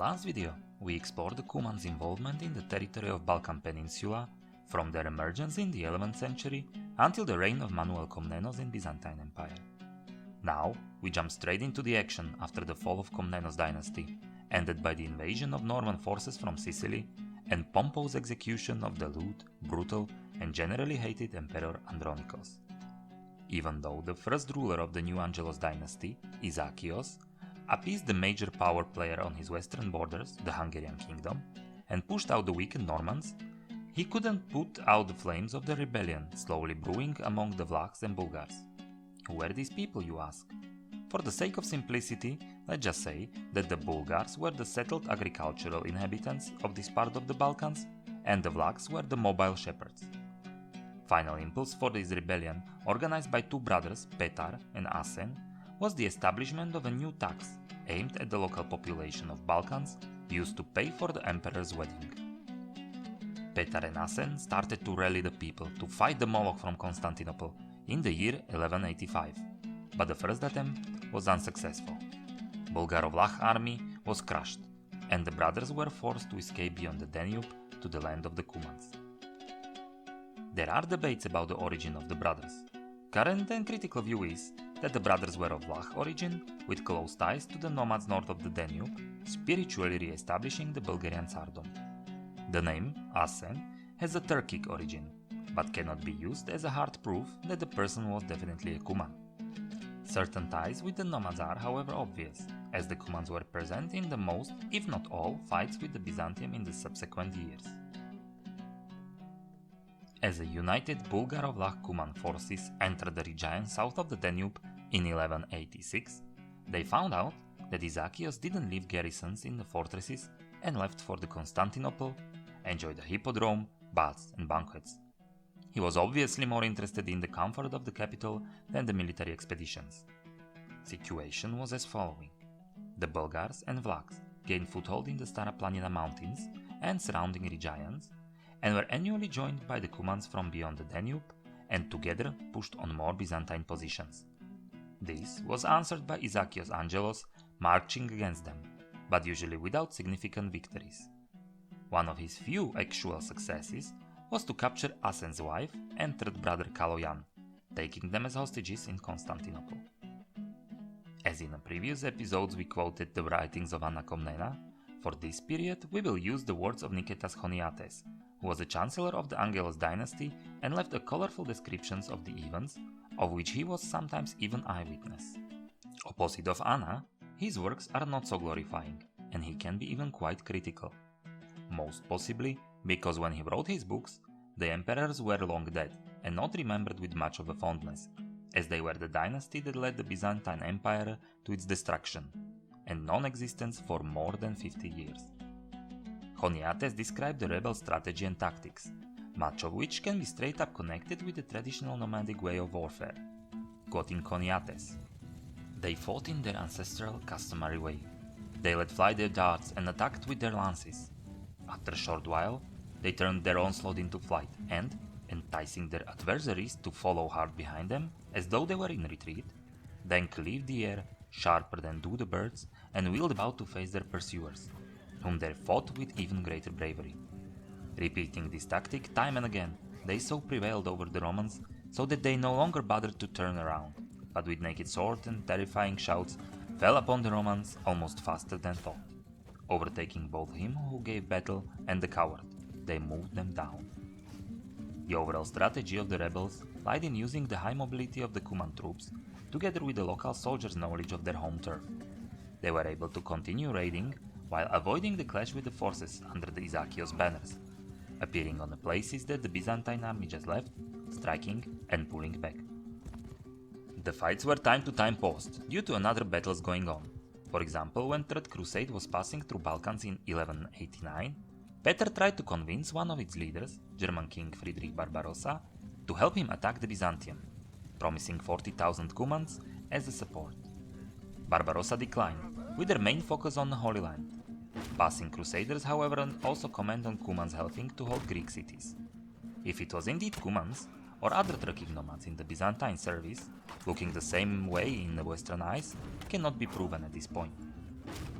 last video, we explored the Cumans' involvement in the territory of Balkan Peninsula from their emergence in the 11th century until the reign of Manuel Komnenos in Byzantine Empire. Now, we jump straight into the action after the fall of Komnenos dynasty, ended by the invasion of Norman forces from Sicily and pompous execution of the lewd, brutal, and generally hated Emperor Andronikos. Even though the first ruler of the new Angelos dynasty, Isakios, appeased the major power player on his western borders, the Hungarian kingdom, and pushed out the weakened Normans, he couldn't put out the flames of the rebellion slowly brewing among the Vlachs and Bulgars. Who were these people, you ask? For the sake of simplicity, let's just say that the Bulgars were the settled agricultural inhabitants of this part of the Balkans, and the Vlachs were the mobile shepherds. Final impulse for this rebellion, organized by two brothers, Petar and Asen, was the establishment of a new tax aimed at the local population of Balkans used to pay for the emperor's wedding. Petar and Asen started to rally the people to fight the Moloch from Constantinople in the year 1185, but the first attempt was unsuccessful. Bulgaro-Vlach army was crushed, and the brothers were forced to escape beyond the Danube to the land of the Cumans. There are debates about the origin of the brothers. Current and critical view is that the brothers were of Vlach origin, with close ties to the nomads north of the Danube, spiritually re-establishing the Bulgarian Tsardom. The name, Asen, has a Turkic origin, but cannot be used as a hard proof that the person was definitely a Cuman. Certain ties with the nomads are, however, obvious, as the Cumans were present in the most, if not all, fights with the Byzantium in the subsequent years. As a united Bulgaro-Vlach Cuman forces entered the region south of the Danube in 1186, they found out that Isakios didn't leave garrisons in the fortresses and left for the Constantinople, enjoyed a hippodrome, baths and banquets. He was obviously more interested in the comfort of the capital than the military expeditions. Situation was as following. The Bulgars and Vlachs gained foothold in the Stara Planina mountains and surrounding regions, and were annually joined by the Cumans from beyond the Danube and together pushed on more Byzantine positions. This was answered by Isakios Angelos marching against them, but usually without significant victories. One of his few actual successes was to capture Asen's wife and third brother Kaloyan, taking them as hostages in Constantinople. As in the previous episodes we quoted the writings of Anna Komnena, for this period we will use the words of Niketas Choniates, who was a chancellor of the Angelos dynasty and left a colorful descriptions of the events, of which he was sometimes even eyewitness. Opposite of Anna, his works are not so glorifying, and he can be even quite critical. Most possibly because when he wrote his books, the emperors were long dead and not remembered with much of a fondness, as they were the dynasty that led the Byzantine Empire to its destruction and non-existence for more than 50 years. Choniates described the rebel strategy and tactics, much of which can be straight up connected with the traditional nomadic way of warfare. Quoting Choniates, "They fought in their ancestral customary way. They let fly their darts and attacked with their lances. After a short while, they turned their onslaught into flight and, enticing their adversaries to follow hard behind them as though they were in retreat, then cleaved the air sharper than do the birds and wheeled about to face their pursuers, whom they fought with even greater bravery. Repeating this tactic time and again, they so prevailed over the Romans so that they no longer bothered to turn around, but with naked sword and terrifying shouts fell upon the Romans almost faster than thought. Overtaking both him who gave battle and the coward, they moved them down." The overall strategy of the rebels lied in using the high mobility of the Cuman troops together with the local soldiers' knowledge of their home turf. They were able to continue raiding while avoiding the clash with the forces under the Isakios banners, appearing on the places that the Byzantine army just left, striking and pulling back. The fights were time to time paused due to another battles going on. For example, when Third Crusade was passing through Balkans in 1189, Peter tried to convince one of its leaders, German King Friedrich Barbarossa, to help him attack the Byzantium, promising 40,000 Cumans as a support. Barbarossa declined, with their main focus on the Holy Land. Passing Crusaders, however, also commented on Cumans helping to hold Greek cities. If it was indeed Cumans, or other Turkic nomads in the Byzantine service, looking the same way in the Western eyes, cannot be proven at this point.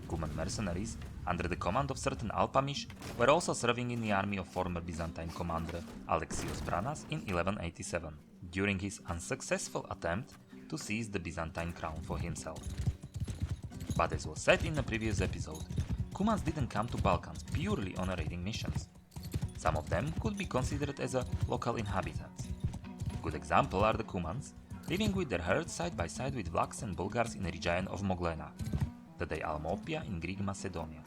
Cuman mercenaries under the command of certain Alpamish, were also serving in the army of former Byzantine commander Alexios Branas in 1187, during his unsuccessful attempt to seize the Byzantine crown for himself. But as was said in the previous episode, Cumans didn't come to Balkans purely on raiding missions. Some of them could be considered as a local inhabitants. Good example are the Cumans, living with their herds side by side with Vlachs and Bulgars in the region of Moglena, today Almopia in Greek Macedonia.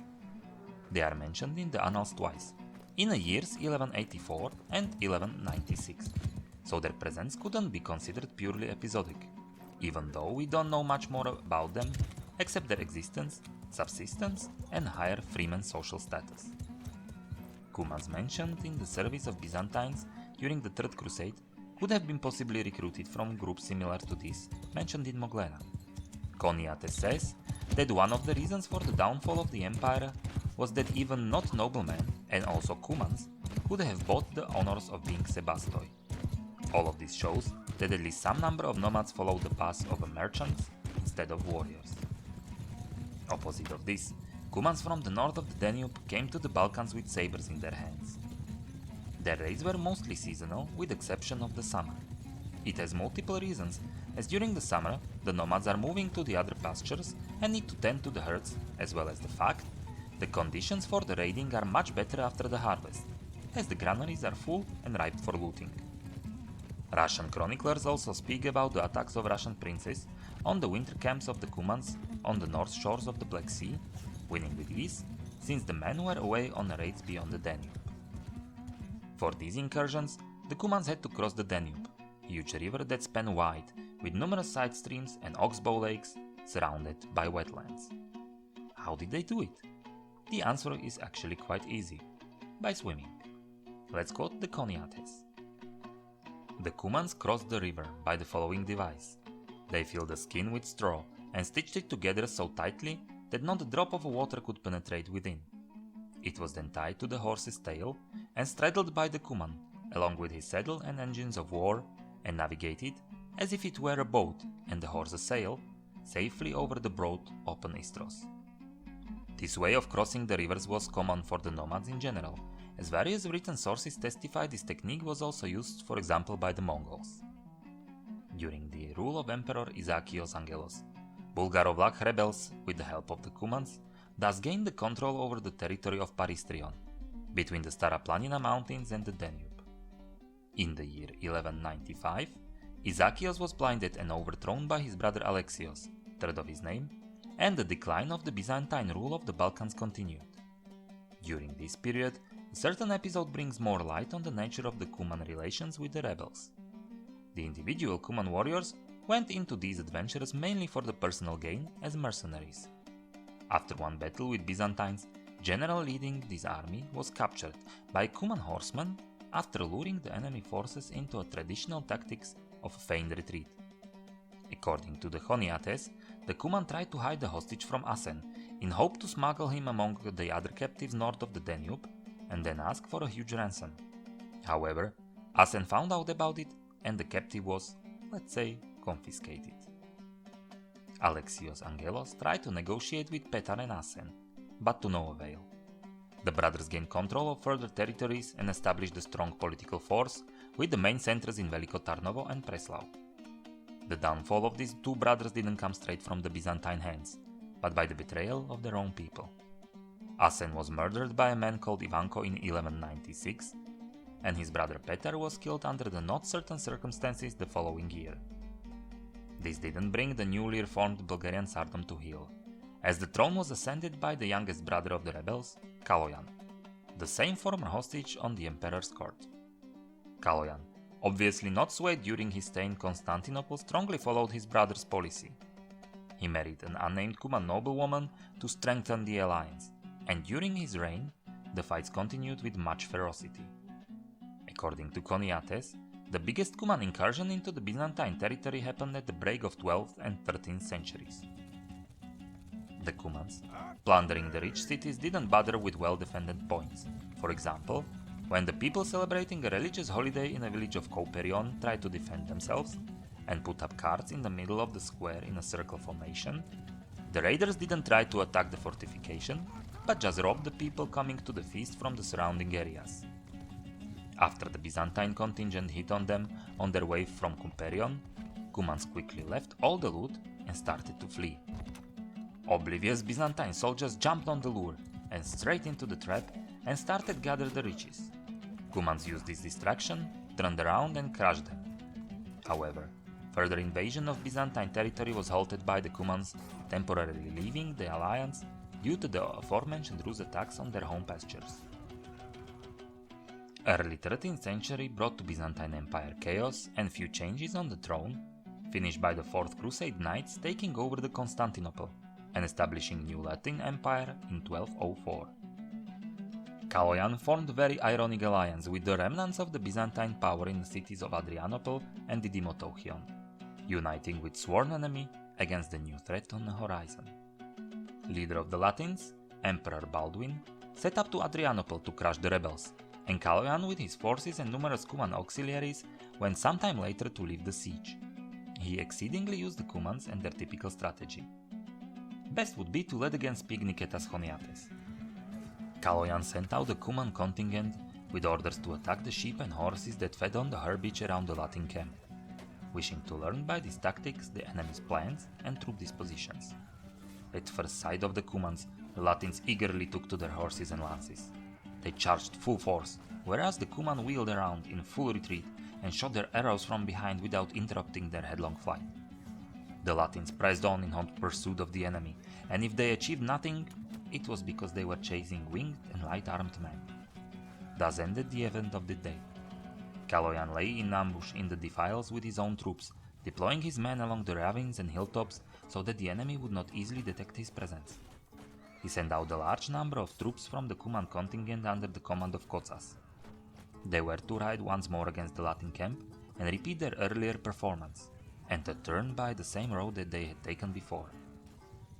They are mentioned in the annals twice, in the years 1184 and 1196, so their presence couldn't be considered purely episodic, even though we don't know much more about them except their existence, subsistence, and higher freeman social status. Cumans mentioned in the service of Byzantines during the Third Crusade could have been possibly recruited from groups similar to this mentioned in Moglena. Choniates says that one of the reasons for the downfall of the empire was that even not noblemen, and also Cumans, could have bought the honors of being Sebastoi. All of this shows that at least some number of nomads followed the path of merchants instead of warriors. Opposite of this, Cumans from the north of the Danube came to the Balkans with sabers in their hands. Their raids were mostly seasonal, with exception of the summer. It has multiple reasons, as during the summer, the nomads are moving to the other pastures and need to tend to the herds, as well as the fact the conditions for the raiding are much better after the harvest, as the granaries are full and ripe for looting. Russian chroniclers also speak about the attacks of Russian princes on the winter camps of the Cumans on the north shores of the Black Sea, winning with ease, since the men were away on raids beyond the Danube. For these incursions, the Cumans had to cross the Danube, a huge river that span wide, with numerous side streams and oxbow lakes surrounded by wetlands. How did they do it? The answer is actually quite easy: by swimming. Let's quote the Choniates. The Cumans crossed the river by the following device. They filled the skin with straw and stitched it together so tightly that not a drop of water could penetrate within. It was then tied to the horse's tail and straddled by the Cuman, along with his saddle and engines of war, and navigated, as if it were a boat and the horse's sail, safely over the broad, open Istros. This way of crossing the rivers was common for the nomads in general, as various written sources testify this technique was also used, for example, by the Mongols. During the rule of Emperor Isakios Angelos, Bulgaro-Vlach rebels, with the help of the Cumans, thus gained the control over the territory of Paristrion, between the Stara Planina mountains and the Danube. In the year 1195, Isakios was blinded and overthrown by his brother Alexios, third of his name, and the decline of the Byzantine rule of the Balkans continued. During this period, a certain episode brings more light on the nature of the Cuman relations with the rebels. The individual Cuman warriors went into these adventures mainly for the personal gain as mercenaries. After one battle with Byzantines, general leading this army was captured by Cuman horsemen after luring the enemy forces into a traditional tactics of feigned retreat. According to the Choniates, the Cuman tried to hide the hostage from Asen in hope to smuggle him among the other captives north of the Danube and then ask for a huge ransom. However, Asen found out about it and the captive was, let's say, confiscated. Alexios Angelos tried to negotiate with Petar and Asen, but to no avail. The brothers gained control of further territories and established a strong political force with the main centers in Veliko Tarnovo and Preslav. The downfall of these two brothers didn't come straight from the Byzantine hands, but by the betrayal of their own people. Asen was murdered by a man called Ivanko in 1196, and his brother Petar was killed under the not certain circumstances the following year. This didn't bring the newly reformed Bulgarian Tsardom to heel, as the throne was ascended by the youngest brother of the rebels, Kaloyan, the same former hostage on the emperor's court. Kaloyan, obviously not swayed during his stay in Constantinople, strongly followed his brother's policy. He married an unnamed Cuman noblewoman to strengthen the alliance, and during his reign, the fights continued with much ferocity. According to Choniates, the biggest Cuman incursion into the Byzantine territory happened at the break of 12th and 13th centuries. The Cumans, plundering the rich cities, didn't bother with well-defended points. For example, when the people celebrating a religious holiday in a village of Kouperion tried to defend themselves and put up carts in the middle of the square in a circle formation, The raiders didn't try to attack the fortification, but just robbed the people coming to the feast from the surrounding areas. After the Byzantine contingent hit on them on their way from Kumperion, Cumans quickly left all the loot and started to flee. Oblivious Byzantine soldiers jumped on the lure and straight into the trap and started gather the riches. Cumans used this distraction, turned around and crushed them. However, further invasion of Byzantine territory was halted by the Cumans temporarily leaving the alliance due to the aforementioned Rus attacks on their home pastures. Early 13th century brought to Byzantine Empire chaos and few changes on the throne, finished by the Fourth Crusade Knights taking over the Constantinople and establishing New Latin Empire in 1204. Kaloyan formed a very ironic alliance with the remnants of the Byzantine power in the cities of Adrianople and Didymotouchion, uniting with sworn enemy against the new threat on the horizon. Leader of the Latins, Emperor Baldwin, set up to Adrianople to crush the rebels, and Kaloyan with his forces and numerous Cuman auxiliaries went sometime later to leave the siege. He exceedingly used the Cumans and their typical strategy. Best would be to lead against Pigniketas Choniates. Kaloyan sent out the Cuman contingent with orders to attack the sheep and horses that fed on the herbage around the Latin camp, wishing to learn by these tactics the enemy's plans and troop dispositions. At first sight of the Cumans, the Latins eagerly took to their horses and lances. They charged full force, whereas the Cuman wheeled around in full retreat and shot their arrows from behind without interrupting their headlong flight. The Latins pressed on in hot pursuit of the enemy, and if they achieved nothing, it was because they were chasing winged and light-armed men. Thus ended the event of the day. Kaloyan lay in ambush in the defiles with his own troops, deploying his men along the ravines and hilltops so that the enemy would not easily detect his presence. He sent out a large number of troops from the Cuman contingent under the command of Kotsas. They were to ride once more against the Latin camp and repeat their earlier performance, and to turn by the same road that they had taken before.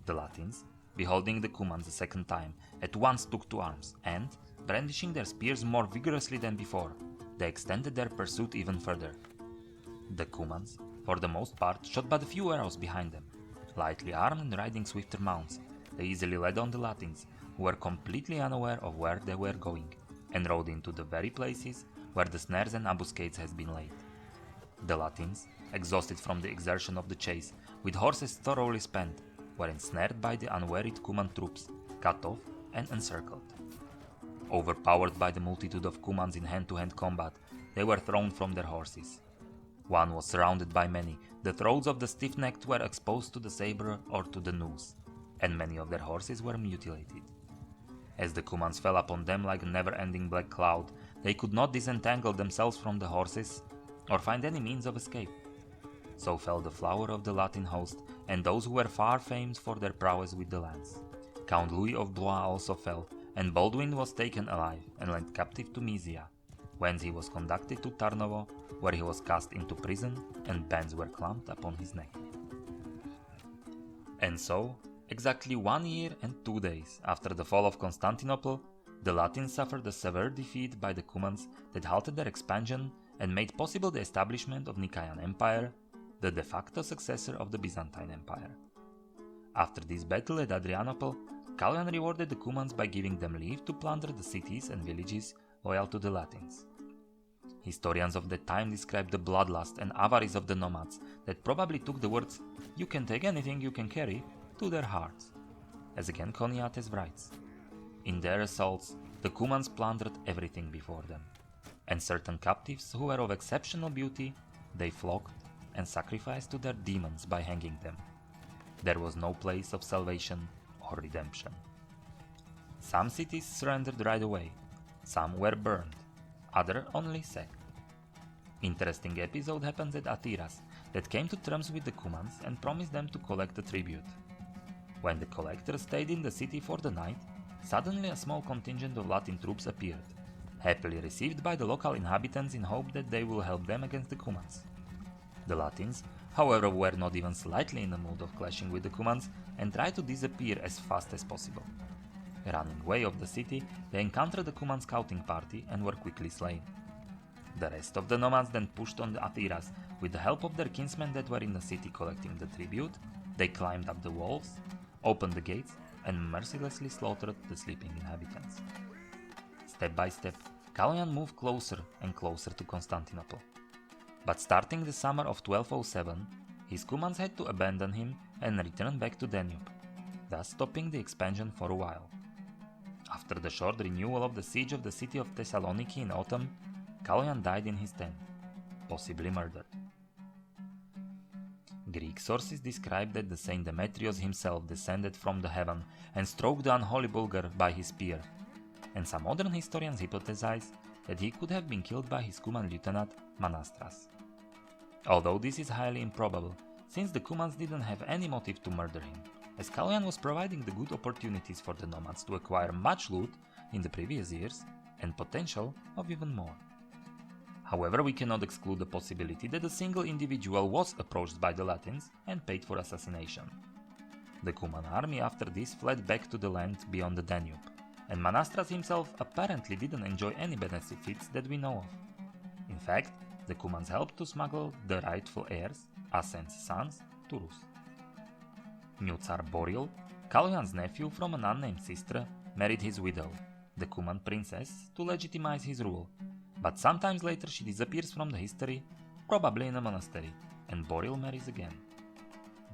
The Latins, beholding the Cumans a second time, at once took to arms, and, brandishing their spears more vigorously than before, they extended their pursuit even further. The Cumans, for the most part, shot but a few arrows behind them. Lightly armed and riding swifter mounts, they easily led on the Latins, who were completely unaware of where they were going, and rode into the very places where the snares and ambuscades had been laid. The Latins, exhausted from the exertion of the chase, with horses thoroughly spent, were ensnared by the unwearied Cuman troops, cut off and encircled. Overpowered by the multitude of Cumans in hand-to-hand combat, they were thrown from their horses. One was surrounded by many, the throats of the stiff-necked were exposed to the saber or to the noose, and many of their horses were mutilated. As the Cumans fell upon them like a never-ending black cloud, they could not disentangle themselves from the horses or find any means of escape. So fell the flower of the Latin host and those who were far famed for their prowess with the lance. Count Louis of Blois also fell, and Baldwin was taken alive and led captive to Mysia, whence he was conducted to Tarnovo, where he was cast into prison and bands were clamped upon his neck. And so, exactly 1 year and 2 days after the fall of Constantinople, the Latins suffered a severe defeat by the Cumans that halted their expansion and made possible the establishment of Nicaean Empire, the de facto successor of the Byzantine Empire. After this battle at Adrianople, Kaloyan rewarded the Cumans by giving them leave to plunder the cities and villages loyal to the Latins. Historians of that time describe the bloodlust and avarice of the nomads that probably took the words "you can take anything you can carry" to their hearts. As again Choniates writes, in their assaults, the Cumans plundered everything before them, and certain captives who were of exceptional beauty, they flogged and sacrificed to their demons by hanging them. There was no place of salvation or redemption. Some cities surrendered right away, some were burned, other only sacked. Interesting episode happens at Atiras that came to terms with the Cumans and promised them to collect a tribute. When the collectors stayed in the city for the night, suddenly a small contingent of Latin troops appeared, happily received by the local inhabitants in hope that they will help them against the Cumans. The Latins, however, were not even slightly in the mood of clashing with the Cumans and tried to disappear as fast as possible. Running away of the city, they encountered the Cuman scouting party and were quickly slain. The rest of the nomads then pushed on the Atiras with the help of their kinsmen that were in the city collecting the tribute. They climbed up the walls, opened the gates and mercilessly slaughtered the sleeping inhabitants. Step by step, Kaloyan moved closer and closer to Constantinople. But starting the summer of 1207, his Cumans had to abandon him and return back to Danube, thus stopping the expansion for a while. After the short renewal of the siege of the city of Thessaloniki in autumn, Kaloyan died in his tent, possibly murdered. Greek sources describe that the Saint Demetrios himself descended from the heaven and struck the unholy Bulgar by his spear, and some modern historians hypothesize that he could have been killed by his Cuman lieutenant Manastras. Although this is highly improbable, since the Cumans didn't have any motive to murder him, as Kaloyan was providing the good opportunities for the nomads to acquire much loot in the previous years and potential of even more. However, we cannot exclude the possibility that a single individual was approached by the Latins and paid for assassination. The Cuman army after this fled back to the land beyond the Danube, and Manastras himself apparently didn't enjoy any benefits that we know of. In fact, the Cumans helped to smuggle the rightful heirs, Asen's sons, to Rus. New Tsar Boril, Kaloyan's nephew from an unnamed sister, married his widow, the Cuman princess, to legitimize his rule, but sometimes later she disappears from the history, probably in a monastery, and Boril marries again.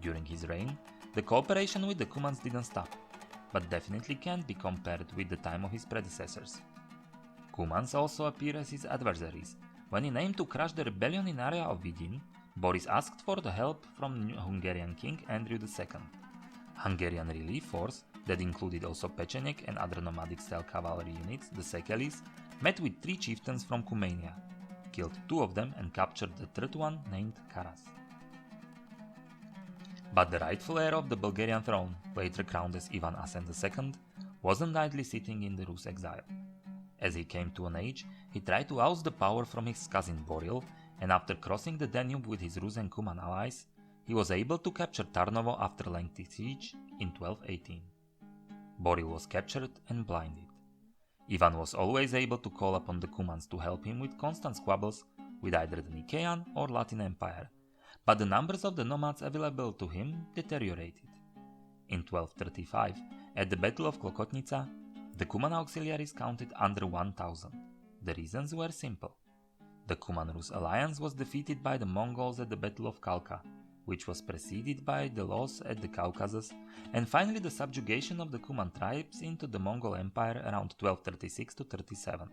During his reign, the cooperation with the Cumans didn't stop, but definitely can't be compared with the time of his predecessors. Cumans also appear as his adversaries. When in aim to crush the rebellion in area of Vidin, Boris asked for the help from Hungarian King Andrew II. Hungarian relief force, that included also Pechenek and other nomadic-style cavalry units, the Sekelis, met with 3 chieftains from Cumania, killed 2 of them and captured the third one named Karas. But the rightful heir of the Bulgarian throne, later crowned as Ivan Asen II, wasn't idly sitting in the Rus exile. As he came to an age, he tried to oust the power from his cousin Boril, and after crossing the Danube with his Rus and Cuman allies, he was able to capture Tarnovo after a lengthy siege in 1218. Boril was captured and blinded. Ivan was always able to call upon the Cumans to help him with constant squabbles with either the Nicaean or Latin Empire, but the numbers of the nomads available to him deteriorated. In 1235, at the Battle of Klokotnica, the Cuman auxiliaries counted under 1,000. The reasons were simple. The Cuman-Rus alliance was defeated by the Mongols at the Battle of Kalka, which was preceded by the loss at the Caucasus, and finally the subjugation of the Cuman tribes into the Mongol Empire around 1236-37.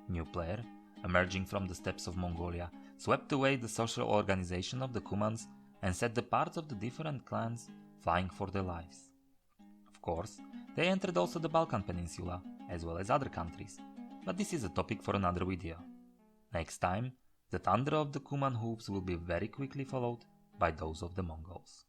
New player, emerging from the steppes of Mongolia, swept away the social organization of the Cumans and set the parts of the different clans flying for their lives. Of course, they entered also the Balkan Peninsula, as well as other countries, but this is a topic for another video. Next time, the thunder of the Cuman hooves will be very quickly followed by those of the Mongols.